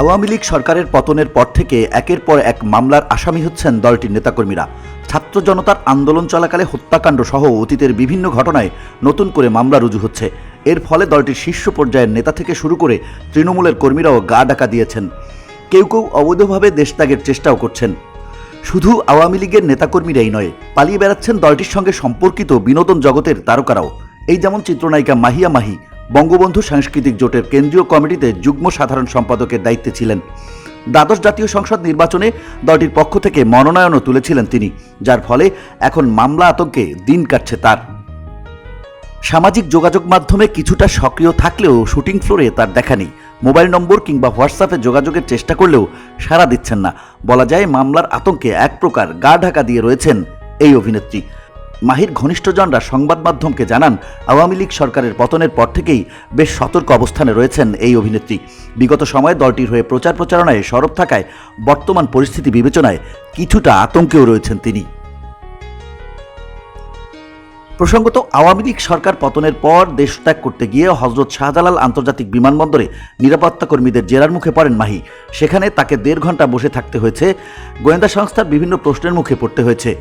আওয়ামী লীগ সরকারের পতনের পর থেকে একের পর এক মামলার আসামি হচ্ছেন দলটির নেতাকর্মীরা। ছাত্র জনতার আন্দোলন চলাকালে হত্যাকাণ্ড সহ অতীতের বিভিন্ন ঘটনায় নতুন করে মামলা রুজু হচ্ছে। এর ফলে দলটির শীর্ষ পর্যায়ের নেতা থেকে শুরু করে তৃণমূলের কর্মীরাও গা ডাকা দিয়েছেন। কেউ কেউ অবৈধভাবে দেশত্যাগের চেষ্টাও করছেন। শুধু আওয়ামী লীগের নেতাকর্মীরাই নয়, পালিয়ে বেড়াচ্ছেন দলটির সঙ্গে সম্পর্কিত বিনোদন জগতের তারকারাও। এই যেমন চিত্রনায়িকা মাহিয়া মাহি বঙ্গবন্ধু সাংস্কৃতিক জোটের কেন্দ্রীয় কমিটিতে যুগ্ম সাধারণ সম্পাদকের দায়িত্বে ছিলেন। দ্বাদশ জাতীয় সংসদ নির্বাচনে দলটির পক্ষ থেকে মনোনয়নও তুলেছিলেন তিনি, যার ফলে এখন মামলা আতঙ্কে দিন কাটছে তার। সামাজিক যোগাযোগ মাধ্যমে কিছুটা সক্রিয় থাকলেও শুটিং ফ্লোরে তার দেখা নেই। মোবাইল নম্বর কিংবা হোয়াটসঅ্যাপে যোগাযোগের চেষ্টা করলেও সাড়া দিচ্ছেন না। বলা যায় মামলার আতঙ্কে এক প্রকার গা ঢাকা দিয়ে রয়েছেন এই অভিনেত্রী। মাহির ঘনিষ্ঠজনরা সংবাদ মাধ্যমকে জানান, আওয়ামী লীগ সরকারের পতনের পর থেকেই বেশ সতর্ক অবস্থানে রয়েছেন এই অভিনেত্রী। বিগত সময়ে দলটির হয়ে প্রচার প্রচারণায় সরব থাকায় বর্তমান পরিস্থিতি বিবেচনায় কিছুটা আতঙ্কেও রয়েছেন তিনি। প্রসঙ্গত, আওয়ামী লীগ সরকার পতনের পর দেশ ত্যাগ করতে গিয়ে হজরত শাহজালাল আন্তর্জাতিক বিমানবন্দরে নিরাপত্তা কর্মীদের জেরার মুখে পড়েন মাহি। সেখানে তাকে 1.5 ঘন্টা বসে থাকতে হয়েছে, গোয়েন্দা সংস্থার বিভিন্ন প্রশ্নের মুখে পড়তে হয়েছে।